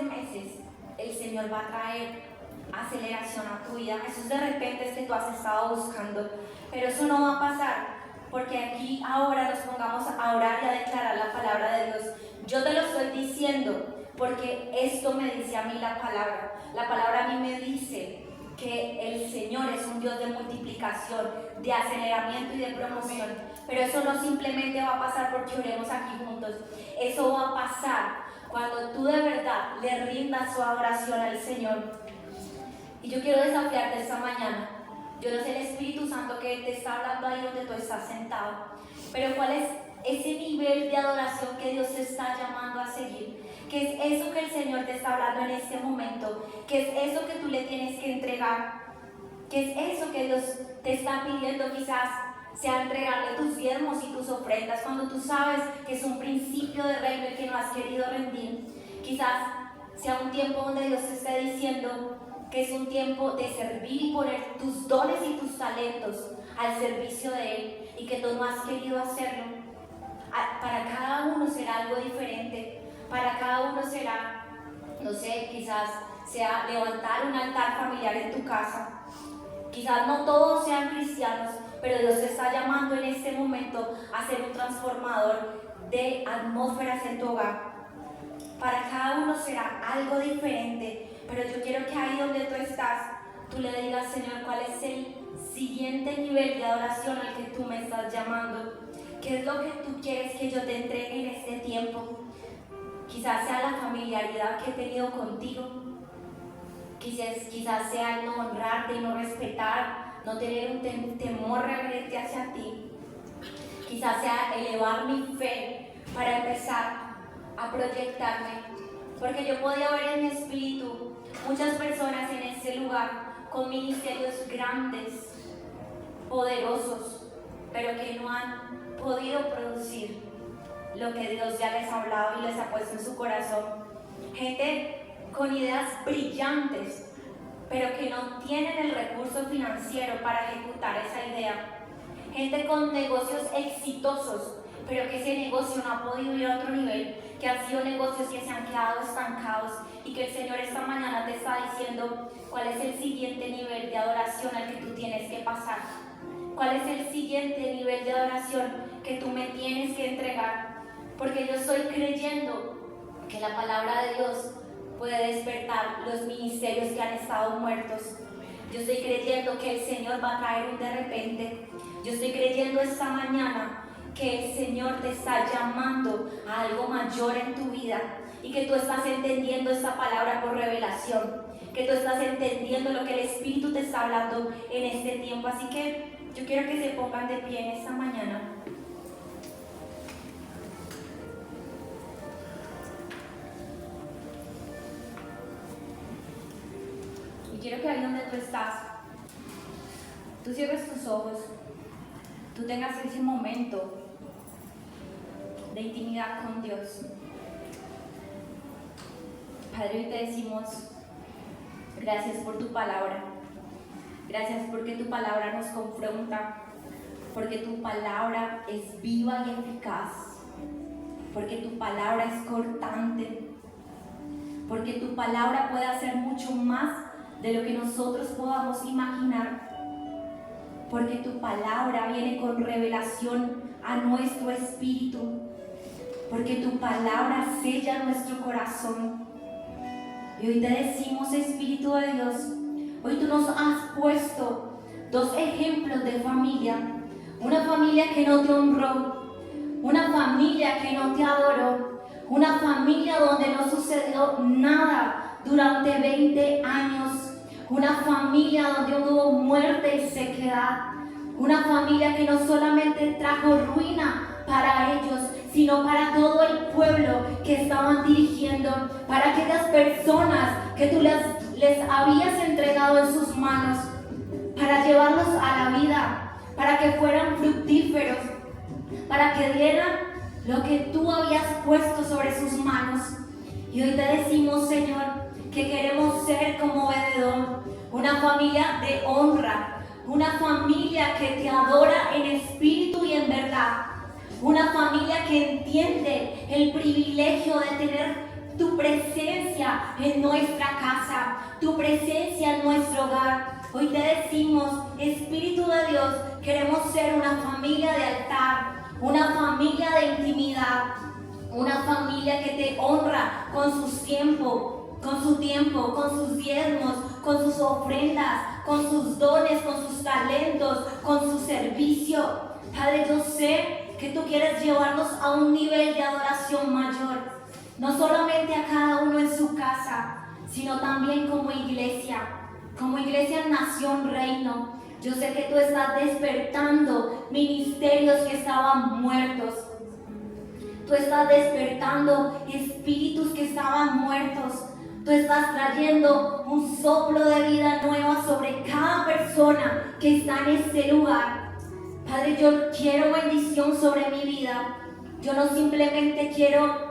meses, el Señor va a traer aceleración a tu vida. Esos de repente es que tú has estado buscando, pero eso no va a pasar porque aquí ahora nos pongamos a orar y a declarar la palabra de Dios. Yo te lo estoy diciendo porque esto me dice a mí la palabra. La palabra a mí me dice que el Señor es un Dios de multiplicación, de aceleramiento y de promoción. Pero eso no simplemente va a pasar porque oremos aquí juntos. Eso va a pasar cuando tú de verdad le rindas su adoración al Señor. Y yo quiero desafiarte esta mañana. Yo no sé el Espíritu Santo que te está hablando ahí donde tú estás sentado, pero ¿cuál es ese nivel de adoración que Dios te está llamando a seguir? ¿Qué es eso que el Señor te está hablando en este momento? ¿Qué es eso que tú le tienes que entregar? ¿Qué es eso que Dios te está pidiendo? Quizás sea entregarle tus diezmos y tus ofrendas cuando tú sabes que es un principio de reino y que no has querido rendir. Quizás sea un tiempo donde Dios te esté diciendo que es un tiempo de servir y poner tus dones y tus talentos al servicio de Él y que tú no has querido hacerlo. Para cada uno será algo diferente. Para cada uno será, no sé, quizás sea levantar un altar familiar en tu casa. Quizás no todos sean cristianos, pero Dios te está llamando en este momento a ser un transformador de atmósferas en tu hogar. Para cada uno será algo diferente, pero yo quiero que ahí donde tú estás, tú le digas, Señor, ¿cuál es el siguiente nivel de adoración al que tú me estás llamando? ¿Qué es lo que tú quieres que yo te entregue en este tiempo? Quizás sea la familiaridad que he tenido contigo, quizás sea el no honrarte y no respetar, no tener un temor reverente hacia ti. Quizás sea elevar mi fe para empezar a proyectarme, porque yo podía ver en mi espíritu muchas personas en este lugar con ministerios grandes, poderosos, pero que no han podido producir lo que Dios ya les ha hablado y les ha puesto en su corazón. Gente con ideas brillantes, pero que no tienen el recurso financiero para ejecutar esa idea. Gente con negocios exitosos, pero que ese negocio no ha podido ir a otro nivel, que han sido negocios que se han quedado estancados y que el Señor esta mañana te está diciendo cuál es el siguiente nivel de adoración al que tú tienes que pasar. ¿Cuál es el siguiente nivel de adoración que tú me tienes que entregar? Porque yo estoy creyendo que la palabra de Dios puede despertar los ministerios que han estado muertos. Yo estoy creyendo que el Señor va a traer un de repente. Yo estoy creyendo esta mañana que el Señor te está llamando a algo mayor en tu vida y que tú estás entendiendo esta palabra por revelación, que tú estás entendiendo lo que el Espíritu te está hablando en este tiempo. Así que yo quiero que se pongan de pie en esta mañana. Y quiero que ahí donde tú estás, tú cierres tus ojos, tú tengas ese momento de intimidad con Dios. Padre, hoy te decimos gracias por tu palabra. Gracias porque tu palabra nos confronta, porque tu palabra es viva y eficaz, porque tu palabra es cortante, porque tu palabra puede hacer mucho más de lo que nosotros podamos imaginar, porque tu palabra viene con revelación a nuestro espíritu, porque tu palabra sella nuestro corazón. Y hoy te decimos, Espíritu de Dios, hoy tú nos has puesto 2 ejemplos de familia. Una familia que no te honró, una familia que no te adoró, una familia donde no sucedió nada durante 20 años, una familia donde hubo muerte y sequedad, una familia que no solamente trajo ruina para ellos, sino para todo el pueblo que estaban dirigiendo, para aquellas personas que tú les habías entregado en sus manos, para llevarlos a la vida, para que fueran fructíferos, para que dieran lo que tú habías puesto sobre sus manos. Y hoy te decimos, Señor, que queremos ser como Obed-edom, una familia de honra, una familia que te adora en espíritu y en verdad, una familia que entiende el privilegio de tener tu presencia en nuestra casa, tu presencia en nuestro hogar. Hoy te decimos, Espíritu de Dios, queremos ser una familia de altar, una familia de intimidad, una familia que te honra con su tiempo, con sus diezmos, con sus ofrendas, con sus dones, con sus talentos, con su servicio. Padre, yo sé que tú quieres llevarnos a un nivel de adoración mayor, no solamente a cada uno en su casa, sino también como iglesia Nación Reino. Yo sé que tú estás despertando ministerios que estaban muertos. Tú estás despertando espíritus que estaban muertos. Tú estás trayendo un soplo de vida nueva sobre cada persona que está en este lugar. Padre, yo quiero bendición sobre mi vida. Yo no simplemente quiero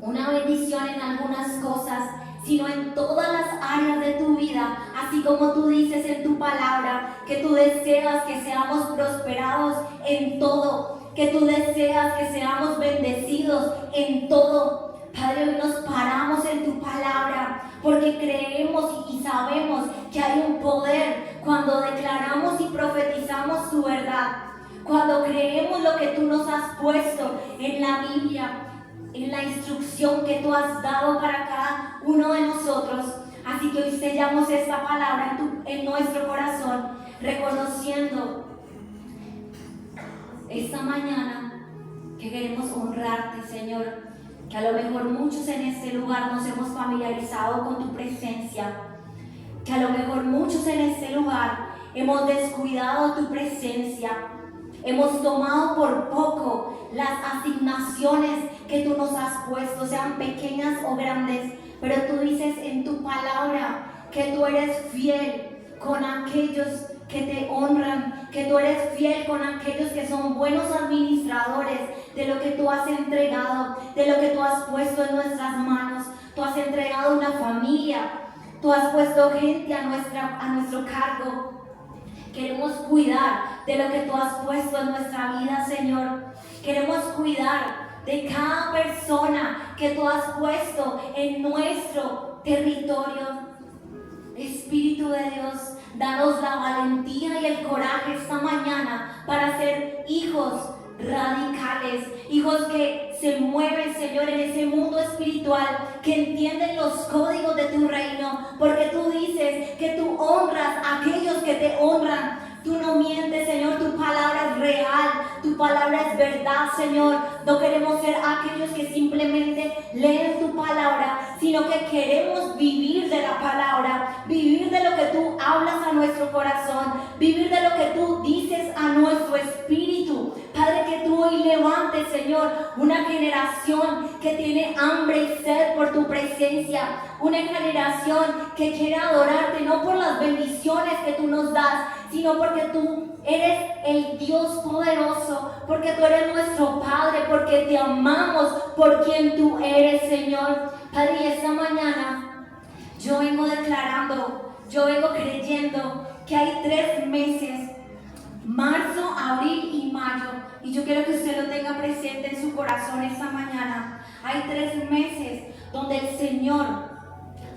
una bendición en algunas cosas, sino en todas las áreas de tu vida, así como tú dices en tu palabra, que tú deseas que seamos prosperados en todo, que tú deseas que seamos bendecidos en todo. Padre, hoy nos paramos en tu palabra, porque creemos y sabemos que hay un poder cuando declaramos y profetizamos tu verdad, cuando creemos lo que tú nos has puesto en la Biblia, en la instrucción que tú has dado para cada uno de nosotros. Así que hoy sellamos esta palabra en nuestro corazón, reconociendo esta mañana que queremos honrarte, Señor, que a lo mejor muchos en este lugar nos hemos familiarizado con tu presencia, que a lo mejor muchos en este lugar hemos descuidado tu presencia, hemos tomado por poco las asignaciones que tú nos has puesto, sean pequeñas o grandes, pero tú dices en tu palabra que tú eres fiel con aquellos que te honran, que tú eres fiel con aquellos que son buenos administradores de lo que tú has entregado, de lo que tú has puesto en nuestras manos. Tú has entregado una familia, tú has puesto gente a nuestro cargo. Queremos cuidar de lo que tú has puesto en nuestra vida, Señor. Queremos cuidar de cada persona que tú has puesto en nuestro territorio. Espíritu de Dios, danos la valentía y el coraje esta mañana para ser hijos radicales, hijos que se mueven, Señor, en ese mundo espiritual, que entienden los códigos de tu reino, porque tú dices que tú honras a aquellos que te honran. Tú no mientes, Señor, tu palabra es real, tu palabra es verdad, Señor. No queremos ser aquellos que simplemente leen tu palabra, sino que queremos vivir de la palabra, vivir de lo que tú hablas a nuestro corazón, vivir de lo que tú dices a nuestro espíritu. Padre, que tú hoy levantes, Señor, una generación que tiene hambre y sed por tu presencia, una generación que quiere adorarte no por las bendiciones que tú nos das, sino porque tú eres el Dios poderoso, porque tú eres nuestro Padre, porque te amamos por quien tú eres, Señor. Padre, y esta mañana yo vengo declarando, yo vengo creyendo que hay 3 meses, marzo, abril y mayo, y yo quiero que usted lo tenga presente en su corazón esta mañana. Hay 3 meses donde el Señor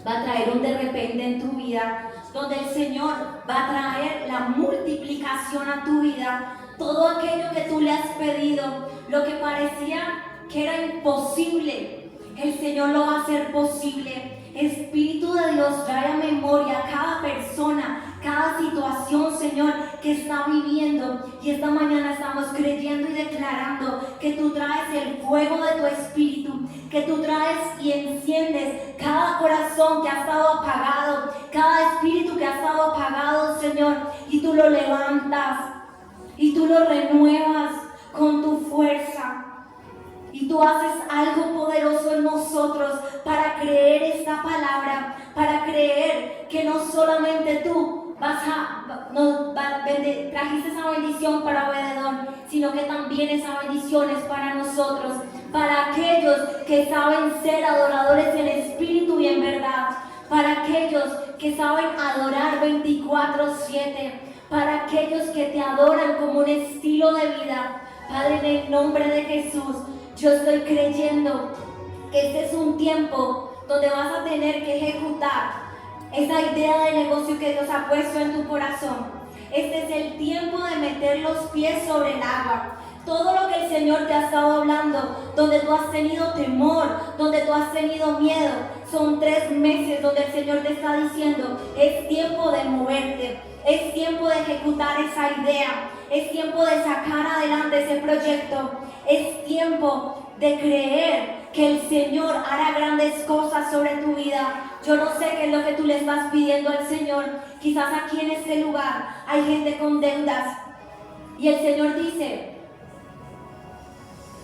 va a traer un de repente en tu vida, donde el Señor va a traer la multiplicación a tu vida. Todo aquello que tú le has pedido, lo que parecía que era imposible, el Señor lo va a hacer posible. Espíritu de Dios, trae a memoria a cada persona, cada situación, Señor, que está viviendo. Y esta mañana estamos creyendo y declarando que tú traes el fuego de tu espíritu, que tú traes y enciendes cada corazón que ha estado apagado, cada espíritu que ha estado apagado, Señor, y tú lo levantas y tú lo renuevas con tu fuerza. Y tú haces algo poderoso en nosotros para creer esta palabra, para creer que no solamente tú trajiste esa bendición para Obededón, sino que también esa bendición es para nosotros, para aquellos que saben ser adoradores en espíritu y en verdad, para aquellos que saben adorar 24/7, para aquellos que te adoran como un estilo de vida, Padre, en el nombre de Jesús, yo estoy creyendo que este es un tiempo donde vas a tener que ejecutar esa idea de negocio que Dios ha puesto en tu corazón. Este es el tiempo de meter los pies sobre el agua. Todo lo que el Señor te ha estado hablando, donde tú has tenido temor, donde tú has tenido miedo, son 3 meses donde el Señor te está diciendo, es tiempo de moverte, es tiempo de ejecutar esa idea, es tiempo de sacar adelante ese proyecto, es tiempo de creer que el Señor hará grandes cosas sobre tu vida. Yo no sé qué es lo que tú le estás pidiendo al Señor. Quizás aquí en este lugar hay gente con deudas y el Señor dice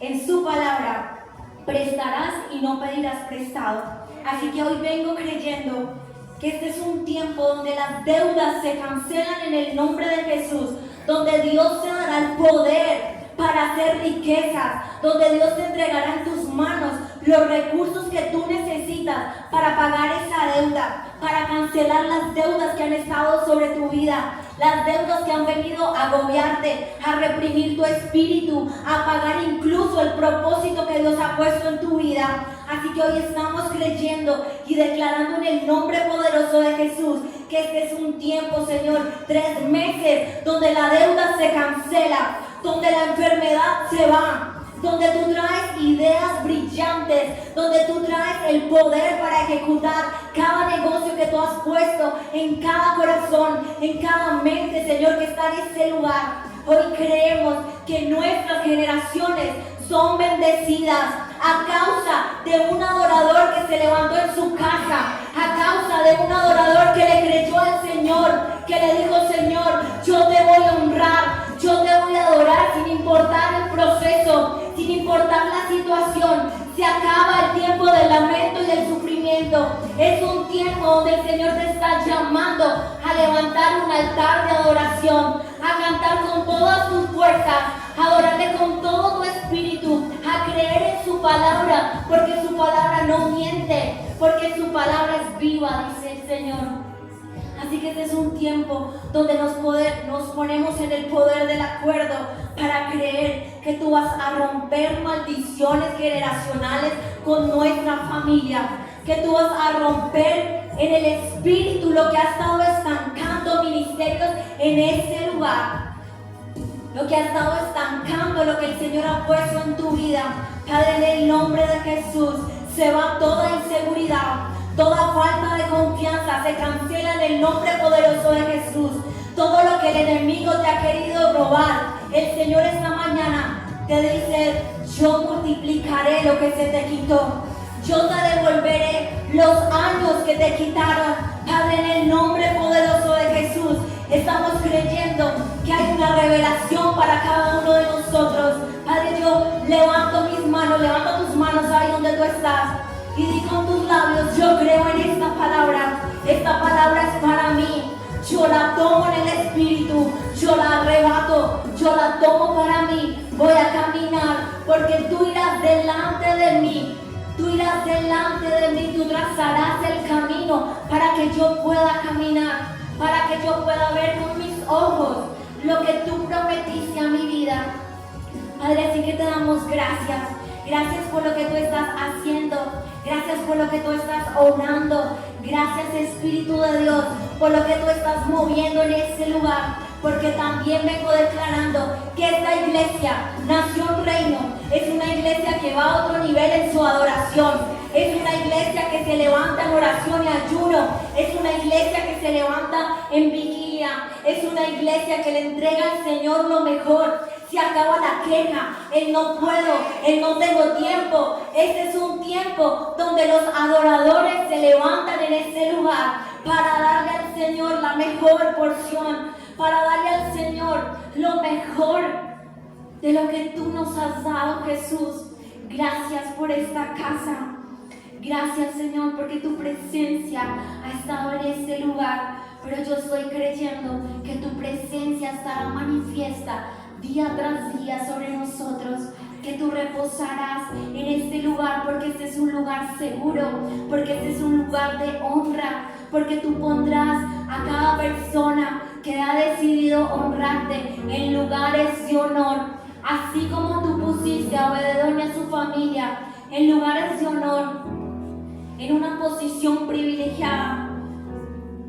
en su palabra, prestarás y no pedirás prestado. Así que hoy vengo creyendo que este es un tiempo donde las deudas se cancelan en el nombre de Jesús, donde Dios te dará el poder para hacer riquezas, donde Dios te entregará en tus manos los recursos que tú necesitas para pagar esa deuda, para cancelar las deudas que han estado sobre tu vida, las deudas que han venido a agobiarte, a reprimir tu espíritu, a pagar incluso el propósito que Dios ha puesto en tu vida. Así que hoy estamos creyendo y declarando en el nombre poderoso de Jesús que este es un tiempo, Señor, 3 meses donde la deuda se cancela, donde la enfermedad se va, donde tú traes ideas brillantes, donde tú traes el poder para ejecutar cada negocio que tú has puesto en cada corazón, en cada mente, Señor, que está en este lugar. Hoy creemos que nuestras generaciones son bendecidas a causa de un adorador que se levantó en su casa, a causa de un adorador que le creyó al Señor, que le dijo, Señor, yo te voy a honrar, yo te voy a adorar sin importar el proceso, sin importar la situación. Se acaba el tiempo del lamento y del sufrimiento. Es un tiempo donde el Señor te está llamando a levantar un altar de adoración, a cantar con todas tus fuerzas, a adorarle con todo tu espíritu, a creer en su palabra, porque su palabra no miente, porque su palabra es viva, dice el Señor. Así que este es un tiempo donde nos ponemos en el poder del acuerdo para creer que tú vas a romper maldiciones generacionales con nuestra familia, que tú vas a romper en el espíritu lo que ha estado estancando ministerios en este lugar, lo que ha estado estancando lo que el Señor ha puesto en tu vida. Padre, en el nombre de Jesús se va toda inseguridad, toda falta de confianza, se cancela en el nombre poderoso de Jesús. Todo lo que el enemigo te ha querido robar, el Señor esta mañana te dice, yo multiplicaré lo que se te quitó. Yo te devolveré los años que te quitaron. Padre, en el nombre poderoso de Jesús, estamos creyendo que hay una revelación para cada uno de nosotros. Padre, yo levanto mis manos, levanta tus manos ahí donde tú estás. Y di con tus labios, yo creo en esta palabra es para mí, yo la tomo en el espíritu, yo la arrebato, yo la tomo para mí, voy a caminar, porque tú irás delante de mí, tú trazarás el camino para que yo pueda caminar, para que yo pueda ver con mis ojos lo que tú prometiste a mi vida. Padre, así que te damos gracias. Gracias por lo que tú estás haciendo. Gracias por lo que tú estás obrando. Gracias, Espíritu de Dios, por lo que tú estás moviendo en este lugar. Porque también vengo declarando que esta iglesia, Nación Reino, es una iglesia que va a otro nivel en su adoración. Es una iglesia que se levanta en oración y ayuno. Es una iglesia que se levanta en vigilia. Es una iglesia que le entrega al Señor lo mejor. Se acaba la queja, el no puedo, el no tengo tiempo. Este es un tiempo donde los adoradores se levantan en este lugar para darle al Señor la mejor porción, para darle al Señor lo mejor de lo que tú nos has dado, Jesús. Gracias por esta casa. Gracias, Señor, porque tu presencia ha estado en este lugar. Pero yo estoy creyendo que tu presencia estará manifiesta día tras día sobre nosotros, que tú reposarás en este lugar, porque este es un lugar seguro, porque este es un lugar de honra, porque tú pondrás a cada persona que ha decidido honrarte en lugares de honor. Así como tú pusiste a Obededón y a su familia en lugares de honor, en una posición privilegiada,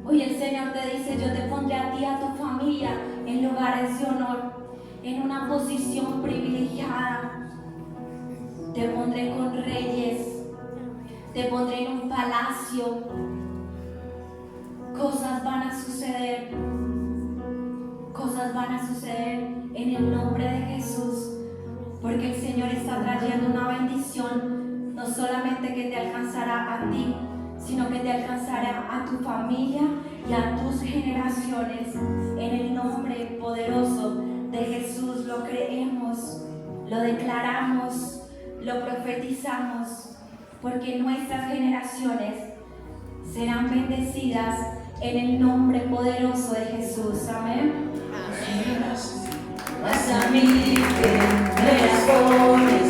hoy el Señor te dice: yo te pondré a ti y a tu familia en lugares de honor, en una posición privilegiada. Te pondré con reyes, te pondré en un palacio. Cosas van a suceder. Cosas van a suceder en el nombre de Jesús, porque el Señor está trayendo una bendición, no solamente que te alcanzará a ti, sino que te alcanzará a tu familia y a tus generaciones. En el nombre poderoso de Jesús lo creemos, lo declaramos, lo profetizamos, porque nuestras generaciones serán bendecidas en el nombre poderoso de Jesús. Amén. Mas a mí que me las pones,